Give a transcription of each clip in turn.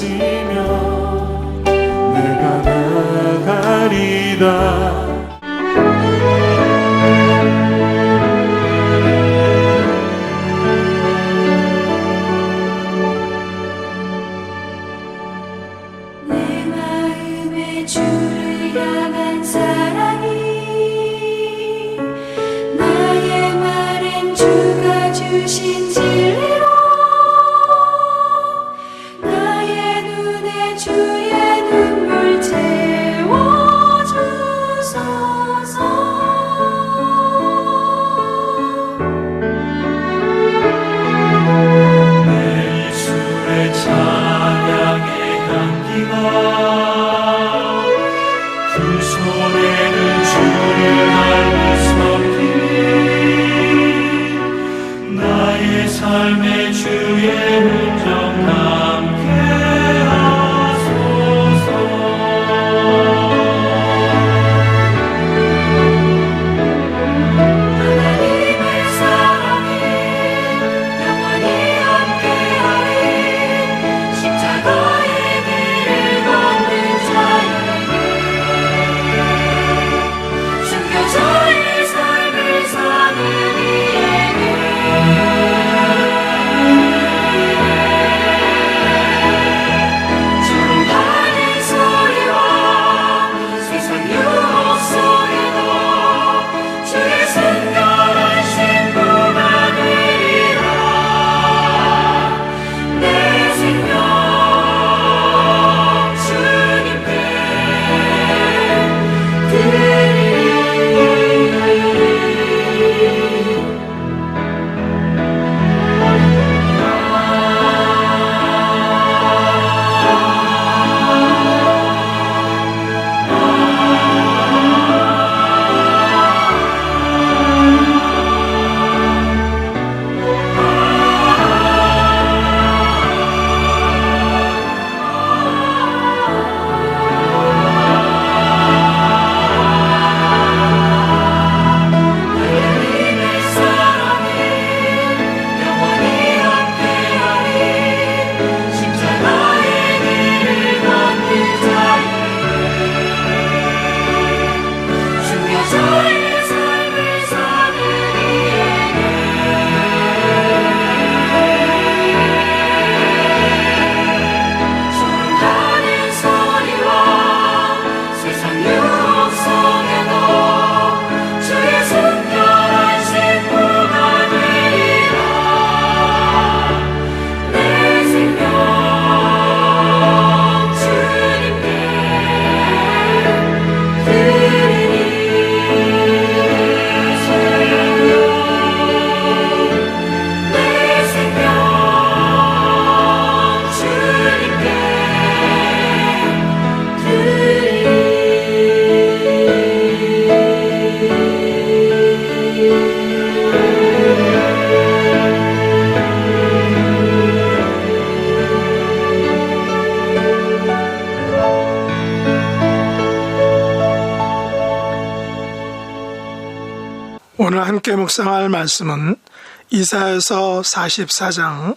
하시면 내가 나가리다. 내 마음에 주를 향한 사랑이 나의 말엔 주가 주신 진리로 나의 눈에 주의 눈물 채워주소서. 내 입술에 찬양의 향기가 두 손에는 주를 알고 섬기니 나의 삶의 주의 흔적 남게 하소서. 하나님의 사랑이 영원히 함께하리. 십자가의 길을 걷는 자에게 숨겨져의 삶을 사는 이에게 조롱하는 소리와 세상 유혹 속에도 주의 순결한 신부가 되리라. 내 생명 주님께 드리리. 하나님의 사랑이 영원히 함께하리. 십자가의 길을 걷는 자에게 숨겨져의 삶을 사는 이에게 조롱하는 소리와 세상 유혹 속에도 주의 순결한 신부가 되리라. 내 생명 주님께 드리리. 내 생명 주님께 오늘 함께 묵상할 말씀은 이사야서 44장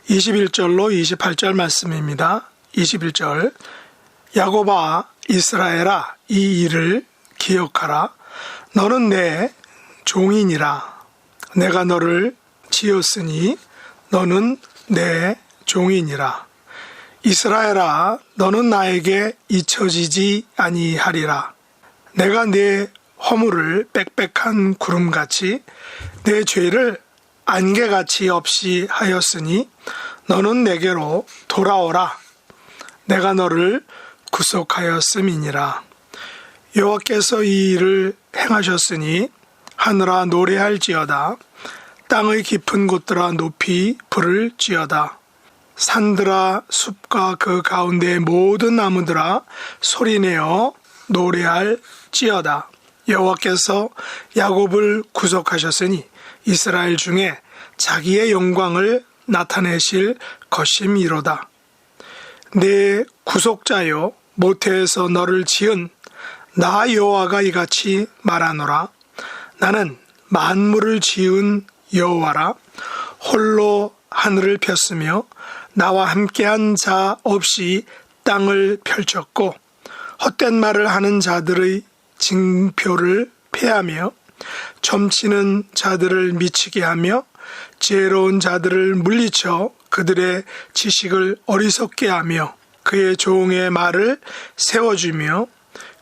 21절로 28절 말씀입니다. 21절 야곱아 이스라엘아 이 일을 기억하라. 너는 내 종이니라. 내가 너를 지었으니 너는 내 종이니라. 이스라엘아 너는 나에게 잊혀지지 아니하리라. 내가 내 허물을 빽빽한 구름같이 내 죄를 안개같이 없이 하였으니 너는 내게로 돌아오라. 내가 너를 구속하였음이니라. 여호와께서 이 일을 행하셨으니 하늘아 노래할지어다. 땅의 깊은 곳들아 높이 부를지어다. 산들아 숲과 그 가운데 모든 나무들아 소리내어 노래할지어다. 여호와께서 야곱을 구속하셨으니 이스라엘 중에 자기의 영광을 나타내실 것임이로다. 내 구속자여 모태에서 너를 지은 나 여호와가 이같이 말하노라. 나는 만물을 지은 여호와라. 홀로 하늘을 폈으며 나와 함께한 자 없이 땅을 펼쳤고 헛된 말을 하는 자들의 징표를 폐하며 점치는 자들을 미치게 하며 지혜로운 자들을 물리쳐 그들의 지식을 어리석게 하며 그의 종의 말을 세워주며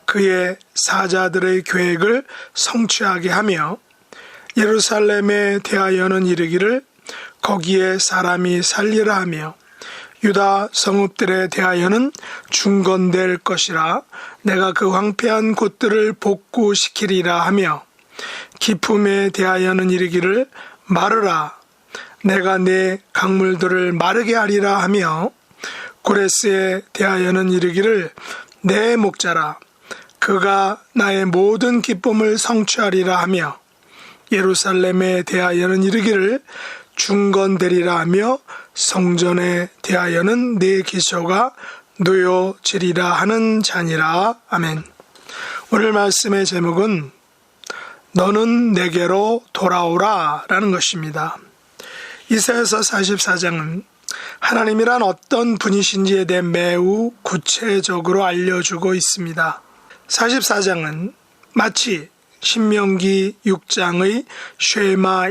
그의 사자들의 계획을 성취하게 하며 예루살렘에 대하여는 이르기를 거기에 사람이 살리라 하며 유다 성읍들에 대하여는 중건될 것이라 내가 그 황폐한 곳들을 복구시키리라 하며 기품에 대하여는 이르기를 마르라 내가 내 강물들을 마르게 하리라 하며 고레스에 대하여는 이르기를 내 목자라 그가 나의 모든 기쁨을 성취하리라 하며 예루살렘에 대하여는 이르기를 중건되리라 하며 성전에 대하여는 내 기초가 놓여지리라 하는 자니라. 아멘. 오늘 말씀의 제목은 너는 내게로 돌아오라 라는 것입니다. 이사야서 44장은 하나님이란 어떤 분이신지에 대해 매우 구체적으로 알려주고 있습니다. 44장은 마치 신명기 6장의 쉐마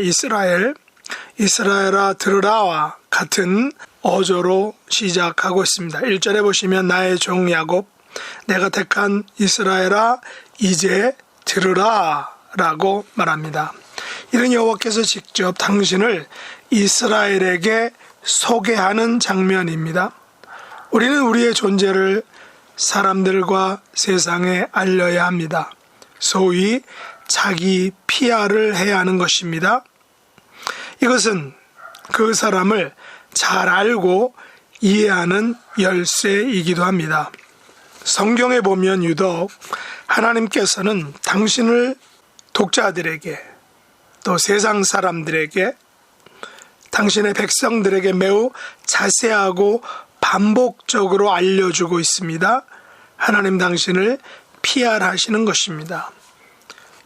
이스라엘아 들으라와 같은 어조로 시작하고 있습니다. 1절에 보시면 나의 종 야곱 내가 택한 이스라엘아 이제 들으라 라고 말합니다. 이는 여호와께서 직접 당신을 이스라엘에게 소개하는 장면입니다. 우리는 우리의 존재를 사람들과 세상에 알려야 합니다. 소위 자기 PR을 해야 하는 것입니다. 이것은 그 사람을 잘 알고 이해하는 열쇠이기도 합니다. 성경에 보면 유독 하나님께서는 당신을 독자들에게 또 세상 사람들에게 당신의 백성들에게 매우 자세하고 반복적으로 알려주고 있습니다. 하나님 당신을 PR하시는 것입니다.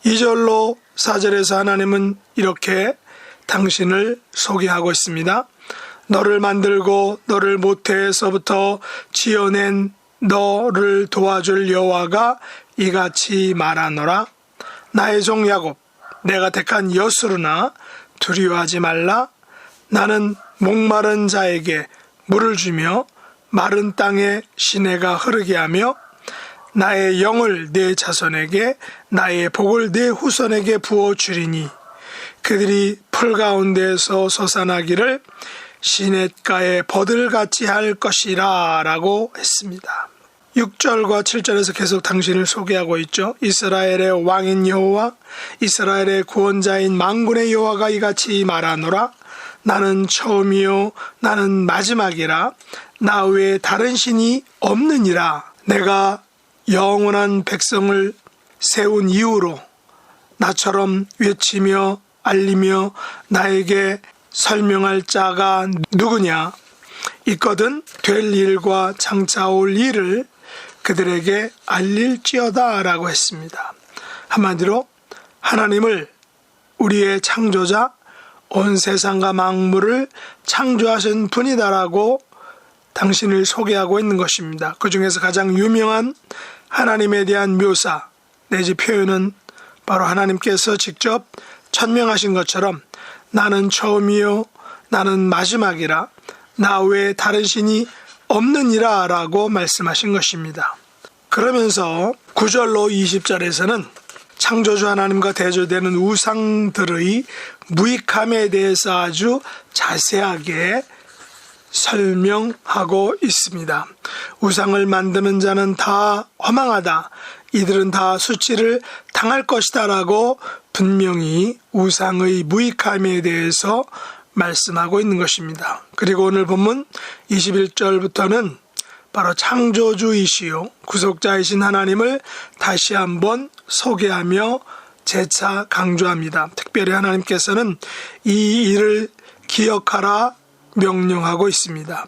2절로 4절에서 하나님은 이렇게 당신을 소개하고 있습니다. 너를 만들고 너를 모태에서부터 지어낸 너를 도와줄 여호와가 이같이 말하노라. 나의 종 야곱 내가 택한 여수르나 두려워하지 말라. 나는 목마른 자에게 물을 주며 마른 땅에 시내가 흐르게 하며 나의 영을 내 자손에게 나의 복을 내 후손에게 부어주리니 그들이 풀 가운데에서 솟아나기를 시냇가에 버들같이 할 것이라 라고 했습니다. 6절과 7절에서 계속 당신을 소개하고 있죠. 이스라엘의 왕인 여호와 이스라엘의 구원자인 만군의 여호와가 이같이 말하노라. 나는 처음이요 나는 마지막이라 나 외에 다른 신이 없느니라. 내가 영원한 백성을 세운 이후로 나처럼 외치며 알리며 나에게 설명할 자가 누구냐. 있거든 될 일과 장차 올 일을 그들에게 알릴지어다 라고 했습니다. 한마디로 하나님을 우리의 창조자 온 세상과 만물을 창조하신 분이다라고 당신을 소개하고 있는 것입니다. 그 중에서 가장 유명한 하나님에 대한 묘사 내지 표현은 바로 하나님께서 직접 천명하신 것처럼 나는 처음이요 나는 마지막이라 나 외에 다른 신이 없느니라 라고 말씀하신 것입니다. 그러면서 9절로 20절에서는 창조주 하나님과 대조되는 우상들의 무익함에 대해서 아주 자세하게 설명하고 있습니다. 우상을 만드는 자는 다 허망하다. 이들은 다 수치를 당할 것이다 라고 분명히 우상의 무익함에 대해서 말씀하고 있는 것입니다. 그리고 오늘 본문 21절부터는 바로 창조주이시요 구속자이신 하나님을 다시 한번 소개하며 재차 강조합니다. 특별히 하나님께서는 이 일을 기억하라 명령하고 있습니다.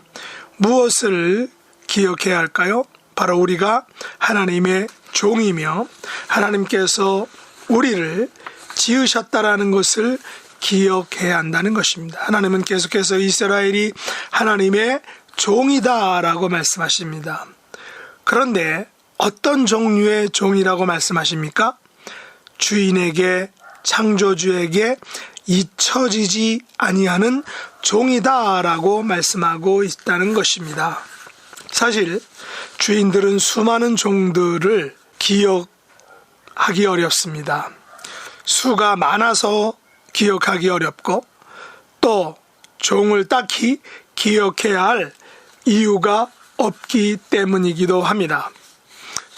무엇을 기억해야 할까요? 바로 우리가 하나님의 종이며 하나님께서 우리를 지으셨다라는 것을 기억해야 한다는 것입니다. 하나님은 계속해서 이스라엘이 하나님의 종이다라고 말씀하십니다. 그런데 어떤 종류의 종이라고 말씀하십니까? 주인에게, 창조주에게 잊혀지지 아니하는 종이다라고 말씀하고 있다는 것입니다. 사실 주인들은 수많은 종들을 기억하기 어렵습니다. 수가 많아서 기억하기 어렵고, 또 종을 딱히 기억해야 할 이유가 없기 때문이기도 합니다.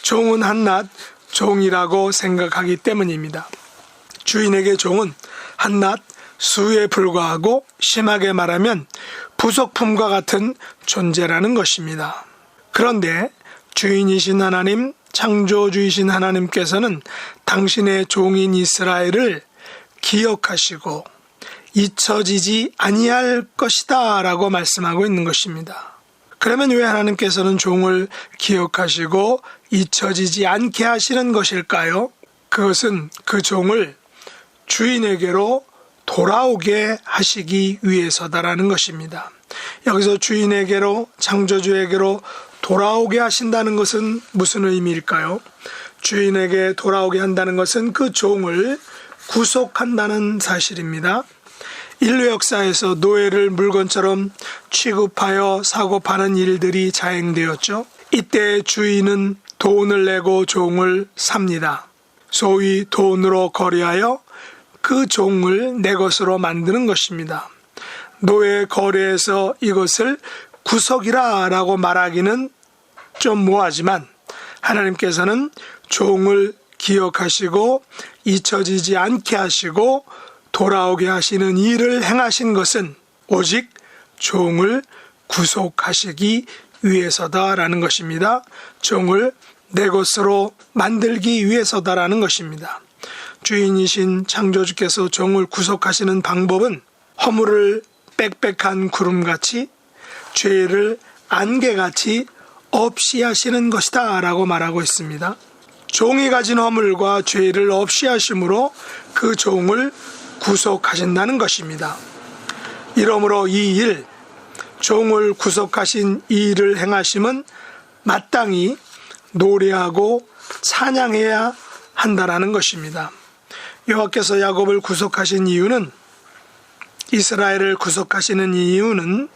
종은 한낱 종이라고 생각하기 때문입니다. 주인에게 종은 한낱 수에 불과하고, 심하게 말하면 부속품과 같은 존재라는 것입니다. 그런데 주인이신 하나님, 창조주이신 하나님께서는 당신의 종인 이스라엘을 기억하시고 잊혀지지 아니할 것이다 라고 말씀하고 있는 것입니다. 그러면 왜 하나님께서는 종을 기억하시고 잊혀지지 않게 하시는 것일까요? 그것은 그 종을 주인에게로 돌아오게 하시기 위해서다라는 것입니다. 여기서 주인에게로, 창조주에게로 돌아오게 하신다는 것은 무슨 의미일까요? 주인에게 돌아오게 한다는 것은 그 종을 구속한다는 사실입니다. 인류 역사에서 노예를 물건처럼 취급하여 사고 파는 일들이 자행되었죠. 이때 주인은 돈을 내고 종을 삽니다. 소위 돈으로 거래하여 그 종을 내 것으로 만드는 것입니다. 노예 거래에서 이것을 구속이라 라고 말하기는 좀 뭐하지만, 하나님께서는 종을 기억하시고 잊혀지지 않게 하시고 돌아오게 하시는 일을 행하신 것은 오직 종을 구속하시기 위해서다라는 것입니다. 종을 내 것으로 만들기 위해서다라는 것입니다. 주인이신 창조주께서 종을 구속하시는 방법은 허물을 빽빽한 구름같이, 죄를 안개같이 없이 하시는 것이다 라고 말하고 있습니다. 종이 가진 허물과 죄를 없이 하심으로 그 종을 구속하신다는 것입니다. 이러므로 이 일, 종을 구속하신 이 일을 행하심은 마땅히 노래하고 찬양해야 한다라는 것입니다. 여호와께서 야곱을 구속하신 이유는, 이스라엘을 구속하시는 이유는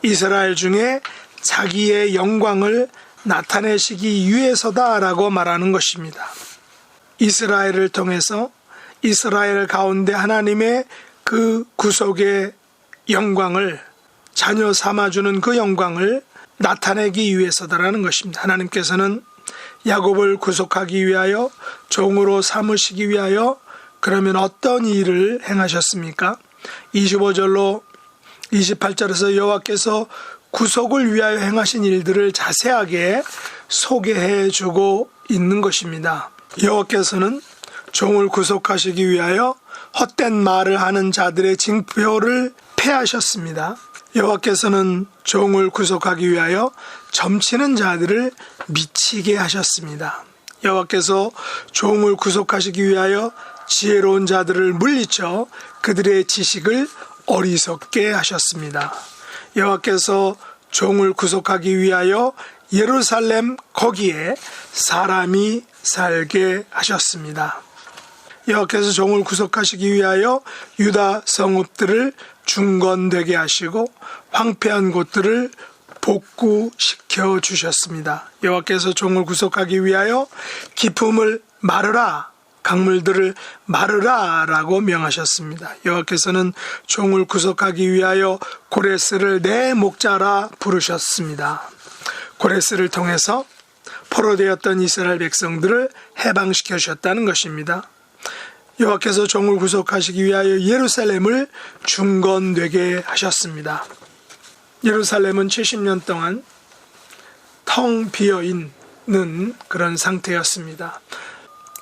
이스라엘 중에 자기의 영광을 나타내시기 위해서다라고 말하는 것입니다. 이스라엘을 통해서 이스라엘 가운데 하나님의 그 구속의 영광을, 자녀 삼아주는 그 영광을 나타내기 위해서다라는 것입니다. 하나님께서는 야곱을 구속하기 위하여, 종으로 삼으시기 위하여 그러면 어떤 일을 행하셨습니까? 25절로 28절에서 여호와께서 구속을 위하여 행하신 일들을 자세하게 소개해 주고 있는 것입니다. 여호와께서는 종을 구속하시기 위하여 헛된 말을 하는 자들의 징표를 폐하셨습니다. 여호와께서는 종을 구속하기 위하여 점치는 자들을 미치게 하셨습니다. 여호와께서 종을 구속하시기 위하여 지혜로운 자들을 물리쳐 그들의 지식을 어리석게 하셨습니다. 여호와께서 종을 구속하기 위하여 예루살렘 거기에 사람이 살게 하셨습니다. 여호와께서 종을 구속하시기 위하여 유다 성읍들을 중건되게 하시고 황폐한 곳들을 복구시켜 주셨습니다. 여호와께서 종을 구속하기 위하여 기품을 마르라, 강물들을 마르라 라고 명하셨습니다. 여호와께서는 종을 구속하기 위하여 고레스를 내 목자라 부르셨습니다. 고레스를 통해서 포로되었던 이스라엘 백성들을 해방시켜 주셨다는 것입니다. 여호와께서 종을 구속하시기 위하여 예루살렘을 중건되게 하셨습니다. 예루살렘은 70년 동안 텅 비어 있는 그런 상태였습니다.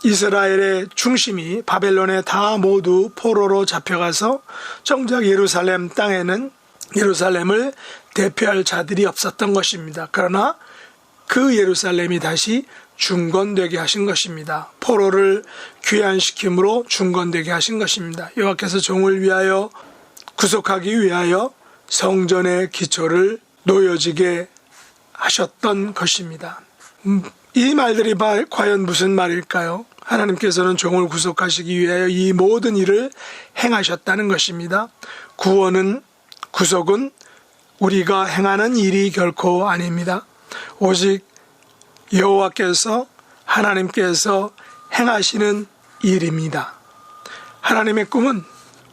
이스라엘의 중심이 바벨론에 다 모두 포로로 잡혀가서 정작 예루살렘 땅에는 예루살렘을 대표할 자들이 없었던 것입니다. 그러나 그 예루살렘이 다시 중건되게 하신 것입니다. 포로를 귀환시킴으로 중건되게 하신 것입니다. 여호와께서 종을 위하여 구속하기 위하여 성전의 기초를 놓여지게 하셨던 것입니다. 이 말들이 과연 무슨 말일까요? 하나님께서는 종을 구속하시기 위하여 이 모든 일을 행하셨다는 것입니다. 구속은 우리가 행하는 일이 결코 아닙니다. 오직 여호와께서 하나님께서 행하시는 일입니다. 하나님의 꿈은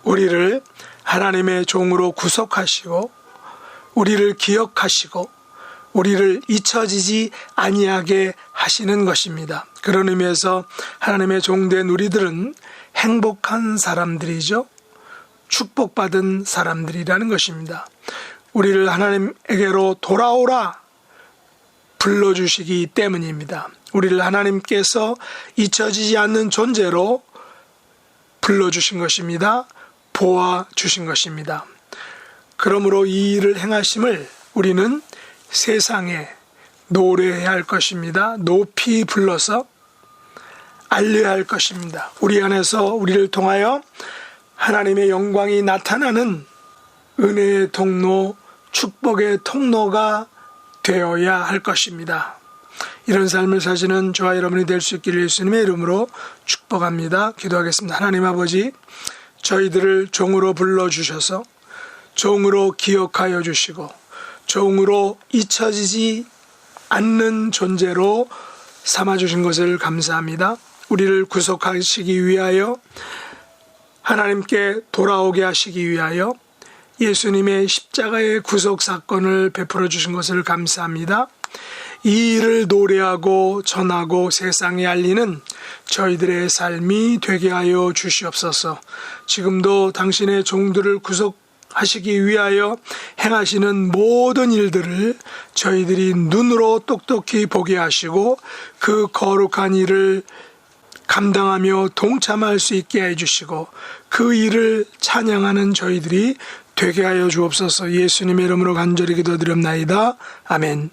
우리를 하나님의 종으로 구속하시고 우리를 기억하시고 우리를 잊혀지지 아니하게 하시는 것입니다. 그런 의미에서 하나님의 종된 우리들은 행복한 사람들이죠. 축복받은 사람들이라는 것입니다. 우리를 하나님에게로 돌아오라 불러주시기 때문입니다. 우리를 하나님께서 잊혀지지 않는 존재로 불러주신 것입니다. 보아주신 것입니다. 그러므로 이 일을 행하심을 우리는 세상에 노래해야 할 것입니다. 높이 불러서 알려야 할 것입니다. 우리 안에서 우리를 통하여 하나님의 영광이 나타나는 은혜의 통로, 축복의 통로가 되어야 할 것입니다. 이런 삶을 사시는 저와 여러분이 될 수 있기를 예수님의 이름으로 축복합니다. 기도하겠습니다. 하나님 아버지, 저희들을 종으로 불러주셔서 종으로 기억하여 주시고 종으로 잊혀지지 않는 존재로 삼아주신 것을 감사합니다. 우리를 구속하시기 위하여 하나님께 돌아오게 하시기 위하여 예수님의 십자가의 구속 사건을 베풀어 주신 것을 감사합니다. 이 일을 노래하고 전하고 세상에 알리는 저희들의 삶이 되게 하여 주시옵소서. 지금도 당신의 종들을 구속하시기 위하여 행하시는 모든 일들을 저희들이 눈으로 똑똑히 보게 하시고 그 거룩한 일을 감당하며 동참할 수 있게 해주시고 그 일을 찬양하는 저희들이 되게 하여 주옵소서. 예수님의 이름으로 간절히 기도드립나이다. 아멘.